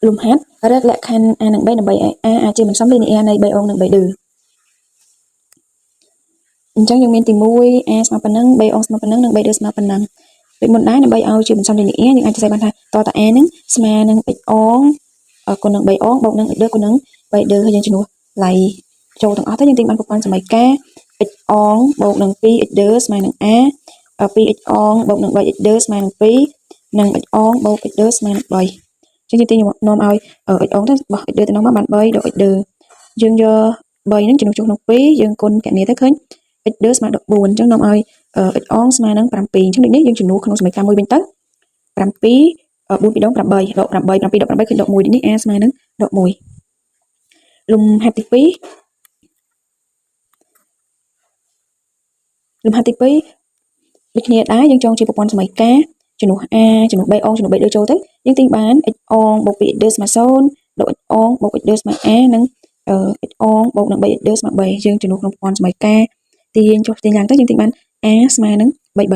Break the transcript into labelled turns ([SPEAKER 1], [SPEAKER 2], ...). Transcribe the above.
[SPEAKER 1] លំហាត់រកលក្ខខណ្ឌ a និង b ដើម្បីឲ្យ a អាចជាបន្សំលីនីយរនៃ3អងនិង3ឌឺអញ្ចឹងយើងមានទី1 a ស្មើប៉ុណ្ណឹង b អងស្មើប៉ុណ្ណឹងនិង3ឌឺស្មើប៉ុណ្ណឹងដូចមុនដែរដើម្បីឲ្យជាបន្សំលីនីយរយើងអាចសរសេរបានថាតើ a ហ្នឹងស្មើនឹង x អងគុណនឹង3អងបូកនឹង x ឌឺគុណនឹង3ឌឺហើយយើងជំនួសឡៃចូលទាំងអស់ទៅយើងទិញបានប្រព័ន្ធសមីការ x អងបូកនឹង 2x ឌឺស្មើនឹង a 2x អងបូកនឹង 3x ឌឺស្មើនឹង2និង x អងបូក x ឌឺស្មើនឹង3ចឹងយើងទាញនាំឲ្យ x អងទៅបោះ x ឌឺទៅនាំមកបាន3ដក x ឌឺយើងយក3ហ្នឹងជំនួសចូលក្នុង2យើងគុណកណនីទៅឃើញ x ឌឺស្មើនឹង14អញ្ចឹងនាំឲ្យ x អងស្មើនឹង7អញ្ចឹងដូចនេះយើងជំនួសក្នុងសមីការមួយវិញទៅ7 4 ពីរដង8ដក8 7ដក8ឃើញដក1ដូចនេះ a ស្មើនឹងដក1លំហាត់ទី2ដូចគ្នាដែរយើងចងជាប្រព័ន្ធសមីការជំនួស a ជំនួស b អងជំនួស b ឌឺចូលទៅយើងទិញបាន x អងបូក 2x ឌឺស្មើ0ដក x អងបូក x ឌឺស្មើ a និង x អងបូកនឹង 3x ឌឺស្មើ3យើងជំនួសក្នុងប្រព័ន្ធសមីការទាញចុះទាញឡើងទៅយើងទិញបាន a ស្មើនឹង 3b